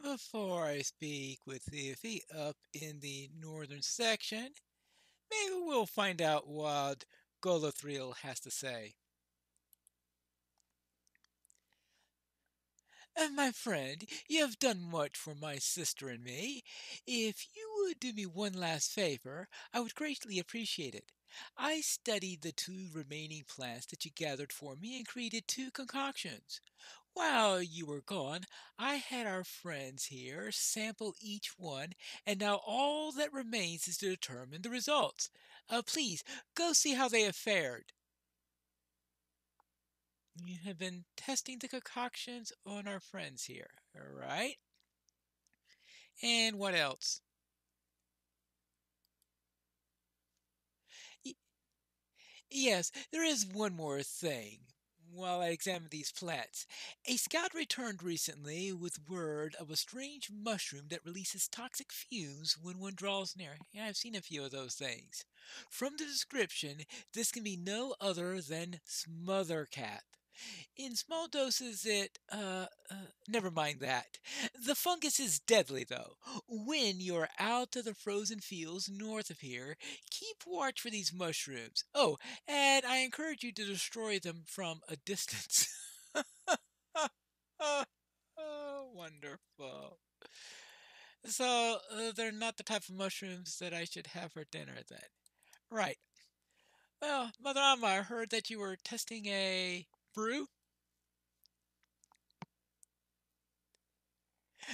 Before I speak with Iffy up in the northern section, maybe we'll find out what Golothril has to say. My friend, you have done much for my sister and me. If you would do me one last favor, I would greatly appreciate it. I studied the two remaining plants that you gathered for me and created two concoctions. While you were gone, I had our friends here sample each one, and now all that remains is to determine the results. Please, go see how they have fared. You have been testing the concoctions on our friends here, all right? And what else? Y- yes, there is one more thing. While I examine these plants, a scout returned recently with word of a strange mushroom that releases toxic fumes when one draws near. Yeah, I've seen a few of those things. From the description, this can be no other than smothercat. In small doses, never mind that. The fungus is deadly, though. When you're out of the frozen fields north of here, keep watch for these mushrooms. Oh, and I encourage you to destroy them from a distance. Oh, wonderful. So, they're not the type of mushrooms that I should have for dinner, then. Right. Well, Mother Amma, I heard that you were testing a brew.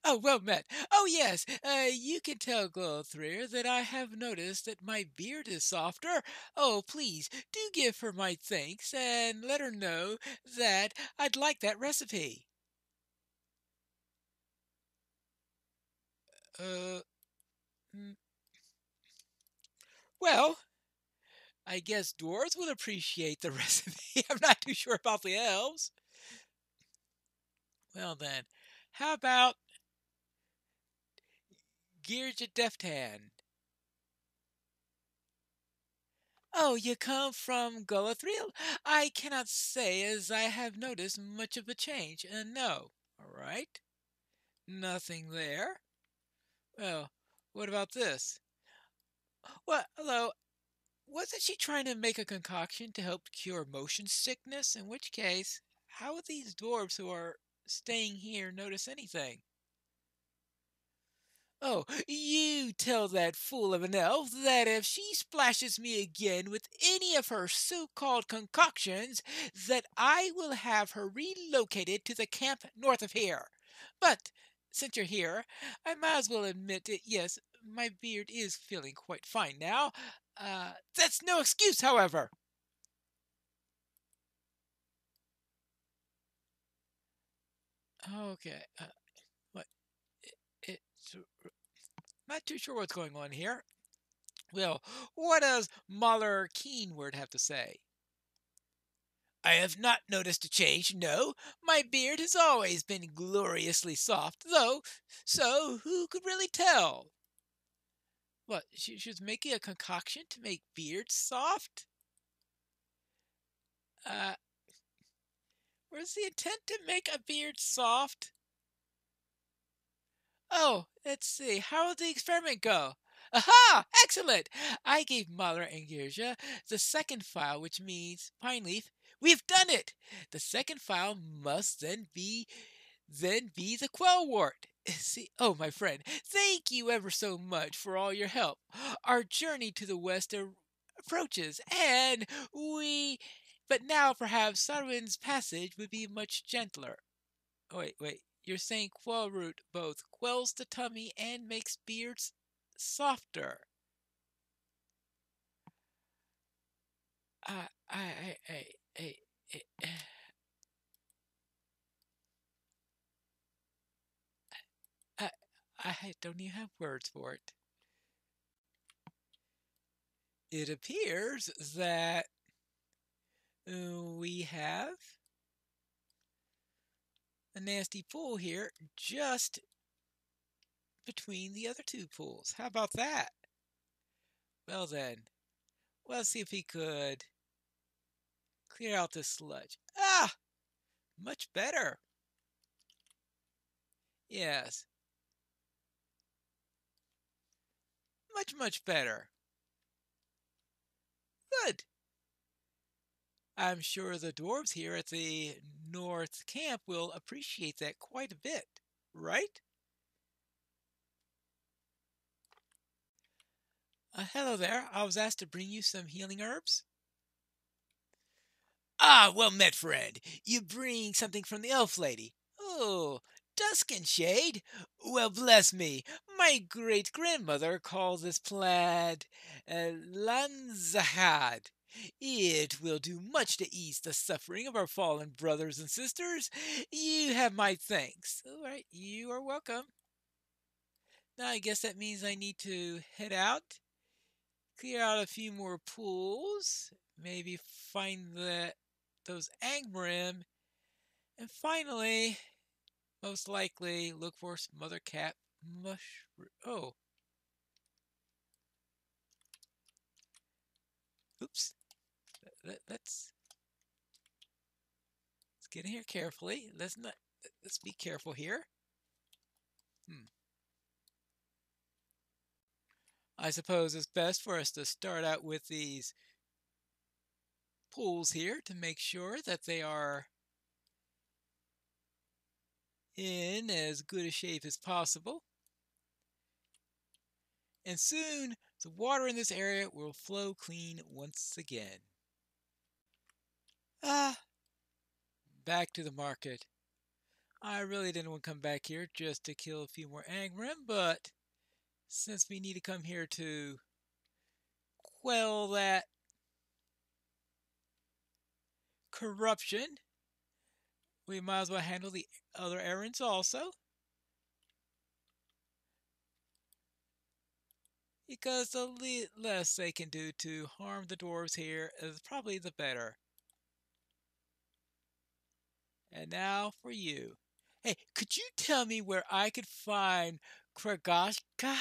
Oh, well met. Oh, yes, you can tell Glothrיר that I have noticed that my beard is softer. Oh, please, do give her my thanks and let her know that I'd like that recipe. Uh, mm, well, I guess dwarves would appreciate the recipe. I'm not too sure about the elves. Well, then, how about Gearja Deft Hand? Oh, you come from Gullathril? I cannot say as I have noticed much of a change. No. All right. Nothing there. Well, what about this? What? Hello. Wasn't she trying to make a concoction to help cure motion sickness? In which case, how would these dwarves who are staying here notice anything? Oh, you tell that fool of an elf that if she splashes me again with any of her so-called concoctions, that I will have her relocated to the camp north of here. But since you're here, I might as well admit it. Yes, my beard is feeling quite fine now. That's no excuse, however. Okay. What? It's not too sure what's going on here. Well, what does Mahler Keenward have to say? I have not noticed a change, no. My beard has always been gloriously soft, though, so who could really tell? What, she was making a concoction to make beards soft? Uh, was the intent to make a beard soft? Oh, let's see, how did the experiment go? Aha! Excellent! I gave Mahler and Girja the second file, which means pine leaf. We've done it! The second file must then be the quellwort. See, oh, my friend, thank you ever so much for all your help. Our journey to the west approaches, and but now perhaps Sarwin's passage would be much gentler. Oh, wait. You're saying quell root both quells the tummy and makes beards softer. I, I, I don't even have words for it. It appears that we have a nasty pool here just between the other two pools. How about that? Well then, let's see if he could clear out this sludge. Ah, much better. Yes. Much, much better. Good. I'm sure the dwarves here at the North Camp will appreciate that quite a bit, right? Hello there. I was asked to bring you some healing herbs. Ah, well met, friend. You bring something from the elf lady. Oh, dusk and shade. Well, bless me. My great grandmother called this plant Lanzahad. It will do much to ease the suffering of our fallen brothers and sisters. You have my thanks. All right, you are welcome. Now, I guess that means I need to head out, clear out a few more pools, maybe find those Angmarim, and finally, most likely, look for some mother cat mushroom. Oh, oops. Let's get in here carefully. Let's be careful here. Hmm. I suppose it's best for us to start out with these pools here to make sure that they are in as good a shape as possible. And soon the water in this area will flow clean once again. Ah, back to the market. I really didn't want to come back here just to kill a few more Angmarim, but since we need to come here to quell that corruption, we might as well handle the other errands also. Because the less they can do to harm the dwarves here is probably the better. And now for you. Hey, could you tell me where I could find Kragashka?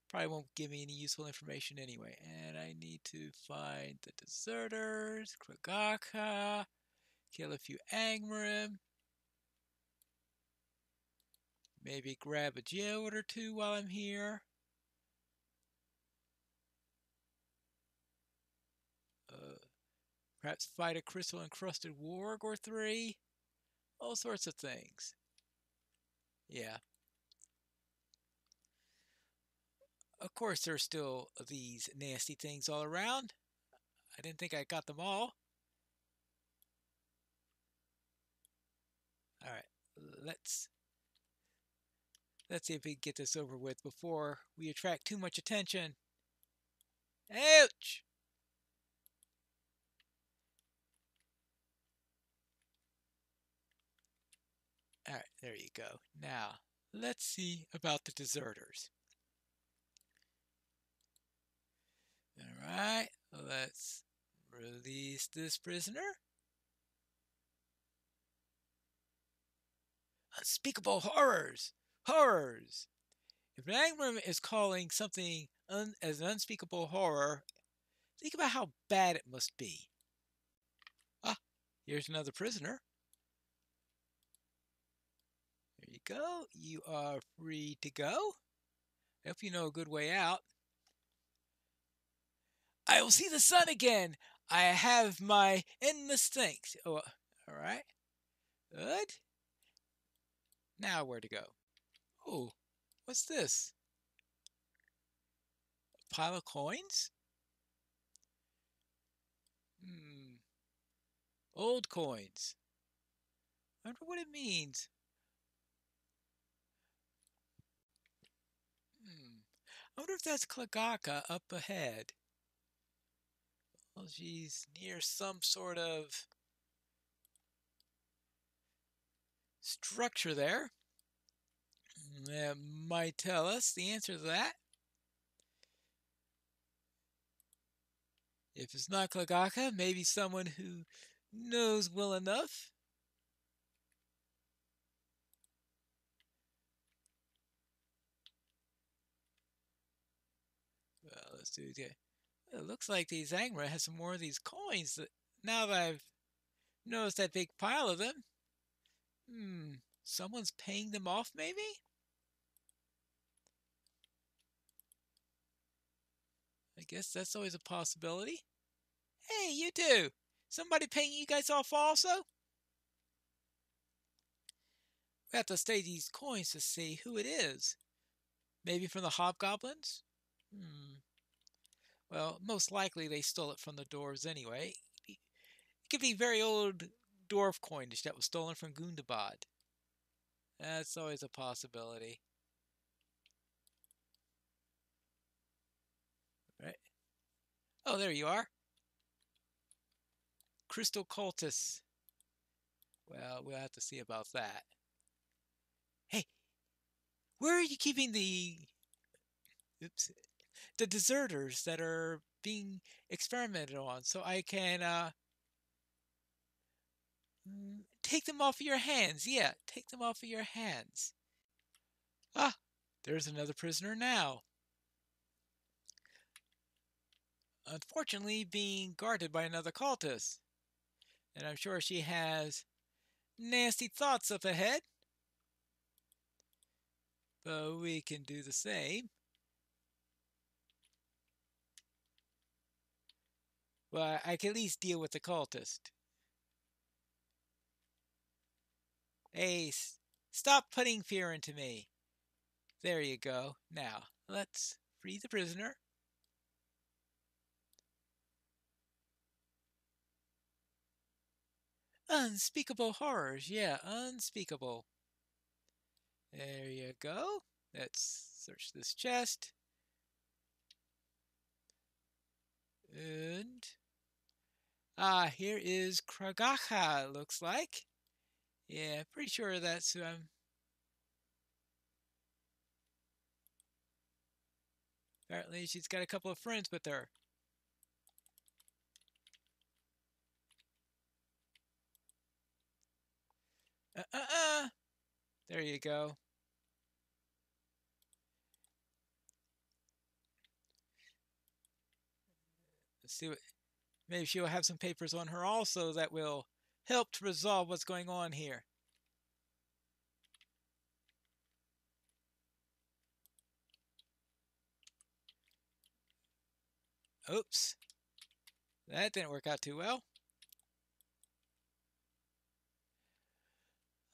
Probably won't give me any useful information anyway. And I need to find the deserters, Kragaka, kill a few Angmarim, maybe grab a geode or two while I'm here. Perhaps fight a crystal encrusted warg or three. All sorts of things. Yeah. Of course, there's still these nasty things all around. I didn't think I got them all. All right, let's see if we can get this over with before we attract too much attention. Ouch! All right, there you go. Now, let's see about the deserters. All right, let's release this prisoner. Unspeakable horrors! Horrors! If an Angmarim is calling something as an unspeakable horror, think about how bad it must be. Ah, here's another prisoner. There you go. You are free to go. I hope you know a good way out. I will see the sun again. I have my endless thanks. Oh, all right. Good. Now where to go? Oh, what's this? A pile of coins? Hmm. Old coins. I wonder what it means. I wonder if that's Klagaka up ahead. Well, she's near some sort of structure there. That might tell us the answer to that. If it's not Klagaka, maybe someone who knows well enough. Well, let's do it. It looks like these Angmar has some more of these coins. Now that I've noticed that big pile of them, someone's paying them off, maybe? guess that's always a possibility. Hey, you two! Somebody paying you guys off also? We have to study these coins to see who it is. Maybe from the hobgoblins? Well, most likely they stole it from the dwarves anyway. It could be very old dwarf coinage that was stolen from Gundabad. That's always a possibility. Right? Oh, there you are. Crystal cultists. Well, we'll have to see about that. Hey, where are you keeping the deserters that are being experimented on so I can take them off of your hands? Yeah, take them off of your hands. Ah, there's another prisoner now. Unfortunately, being guarded by another cultist. And I'm sure she has nasty thoughts up ahead. But we can do the same. Well, I can at least deal with the cultist. Hey, stop putting fear into me. There you go. Now, let's free the prisoner. Unspeakable horrors. Yeah, unspeakable. There you go. Let's search this chest. And here is Kragacha, looks like. Yeah, pretty sure that's who I'm. Apparently, she's got a couple of friends with her. There you go. Let's see what. Maybe she'll have some papers on her also that will help to resolve what's going on here. Oops. That didn't work out too well.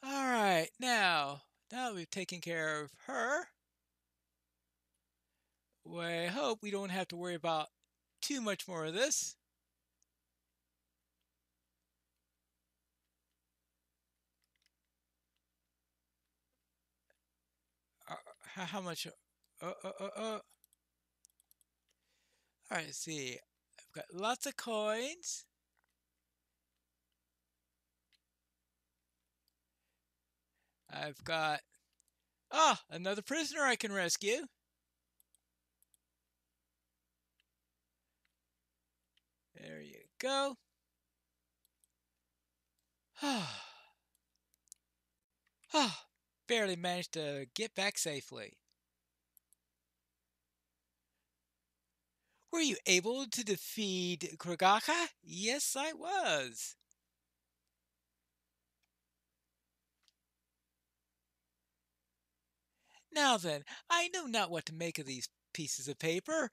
Alright, now that we've taken care of her, I hope we don't have to worry about too much more of this. How much? Alright, let's see. I've got lots of coins. I've got another prisoner I can rescue. There you go. Barely managed to get back safely. Were you able to defeat Krogaka? Yes, I was. Now then, I know not what to make of these pieces of paper.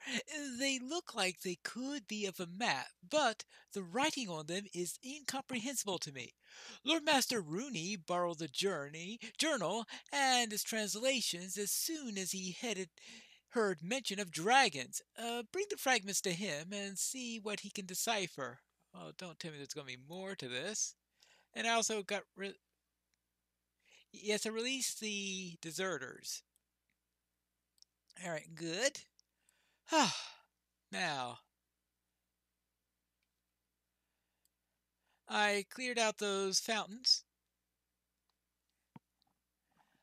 They look like they could be of a map, but the writing on them is incomprehensible to me. Lord Master Rooney borrowed the journal and its translations as soon as he heard mention of dragons. Bring the fragments to him and see what he can decipher. Oh, don't tell me there's going to be more to this. And I also got yes, I released the deserters. All right, good. Now, I cleared out those fountains.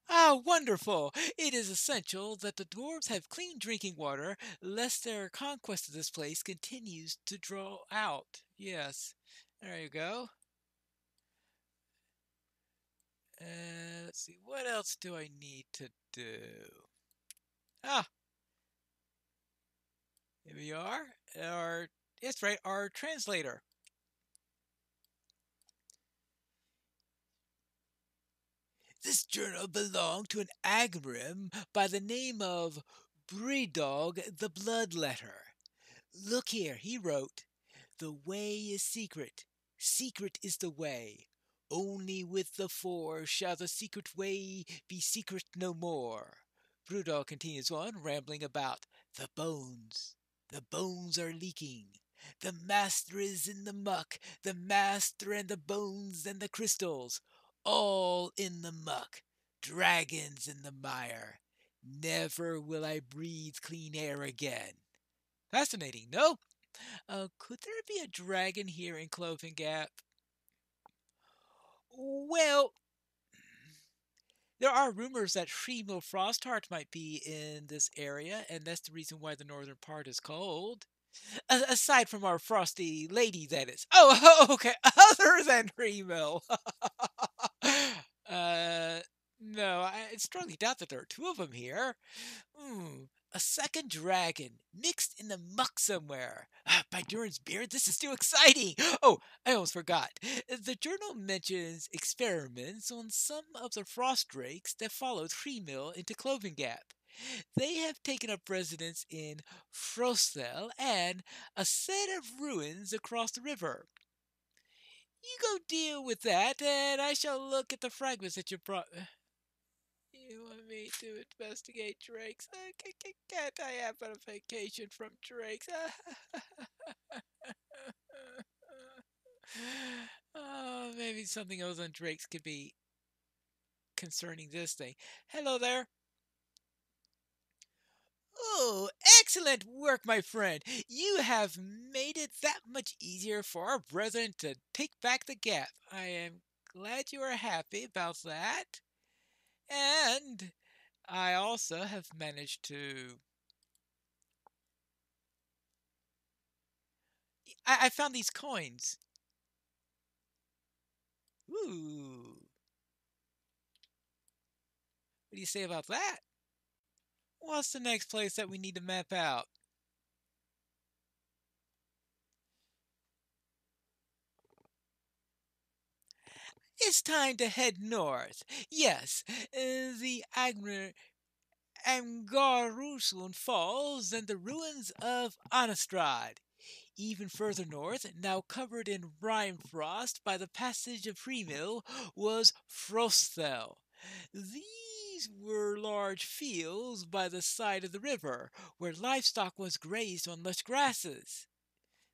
Wonderful! It is essential that the dwarves have clean drinking water, lest their conquest of this place continues to draw out. Yes, there you go. Let's see, what else do I need to do? Here we are. That's right, our translator. This journal belonged to an Angmarim by the name of Breedog the Bloodletter. Look here, he wrote, the way is secret. Secret is the way. Only with the four shall the secret way be secret no more. Brudal continues on, rambling about the bones. The bones are leaking. The master is in the muck. The master and the bones and the crystals. All in the muck. Dragons in the mire. Never will I breathe clean air again. Fascinating, no? Could there be a dragon here in Cloven Gap? Well, there are rumors that Shemil Frostheart might be in this area, and that's the reason why the northern part is cold. Aside from our frosty lady, that is. Oh, okay. Other than Shemil. uh, no, I strongly doubt that there are two of them here. A second dragon mixed in the muck somewhere. By Durin's beard, this is too exciting. Oh, I almost forgot. The journal mentions experiments on some of the frost drakes that followed Tremill into Cloven Gap. They have taken up residence in Frosthel and a set of ruins across the river. You go deal with that, and I shall look at the fragments that you brought. You want me to investigate drakes? Can't I have a vacation from drakes? Oh, maybe something other than drakes could be concerning this thing. Hello there. Oh, excellent work, my friend. You have made it that much easier for our brethren to take back the gap. I am glad you are happy about that. And I also have managed to. I found these coins. Ooh. What do you say about that? What's the next place that we need to map out? It's time to head north. Yes, the Angarusun Falls and the ruins of Anastrad. Even further north, now covered in rime frost by the passage of Freemill, was Frosthel. These were large fields by the side of the river, where livestock was grazed on lush grasses.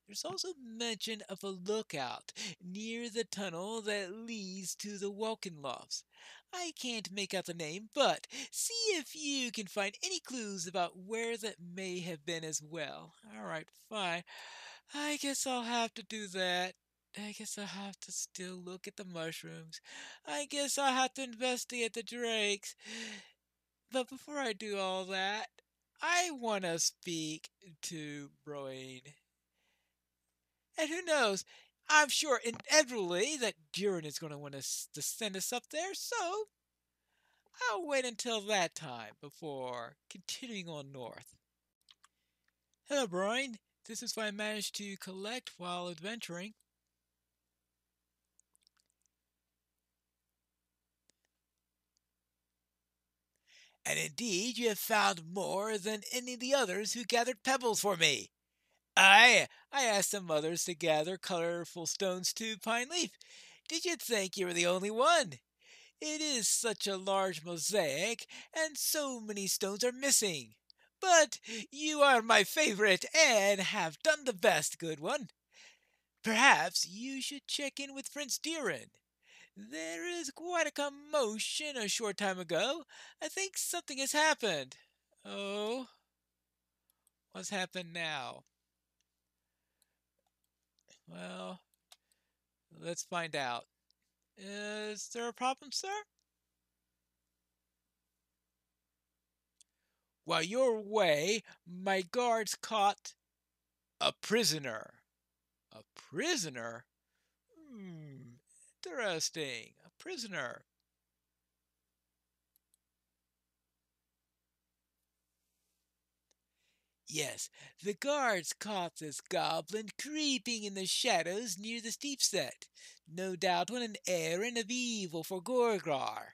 There's also mention of a lookout near the tunnel that leads to the Welkin Lofts. I can't make out the name, but see if you can find any clues about where that may have been as well. Alright, fine. I guess I'll have to do that. I guess I'll have to still look at the mushrooms. I guess I'll have to investigate the drakes. But before I do all that, I want to speak to Broyne. And who knows? I'm sure inevitably that Durin is going to want us to send us up there, so I'll wait until that time before continuing on north. Hello, Broyne. This is what I managed to collect while adventuring. And indeed, you have found more than any of the others who gathered pebbles for me. I asked some others to gather colorful stones too, Pine Leaf. Did you think you were the only one? It is such a large mosaic, and so many stones are missing. But you are my favorite and have done the best, good one. Perhaps you should check in with Prince Durin. There is quite a commotion a short time ago. I think something has happened. Oh, what's happened now? Well, let's find out. Is there a problem, sir? While you're away, my guards caught a prisoner. A prisoner? Interesting. A prisoner. Yes, the guards caught this goblin creeping in the shadows near the steep set. No doubt on an errand of evil for Gorgar.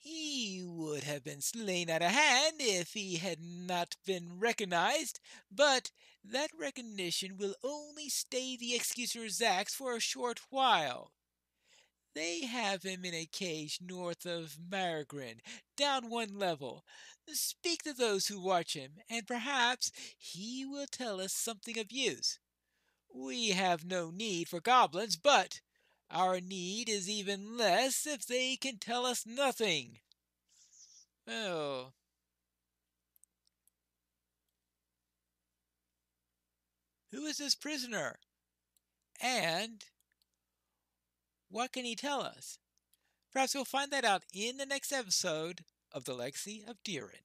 He would have been slain out of hand if he had not been recognized, but that recognition will only stay the Executor's axe for a short while. They have him in a cage north of Maragrin, down one level. Speak to those who watch him, and perhaps he will tell us something of use. We have no need for goblins, but our need is even less if they can tell us nothing. Oh, who is this prisoner? And what can he tell us? Perhaps we'll find that out in the next episode of The Legacy of Durin.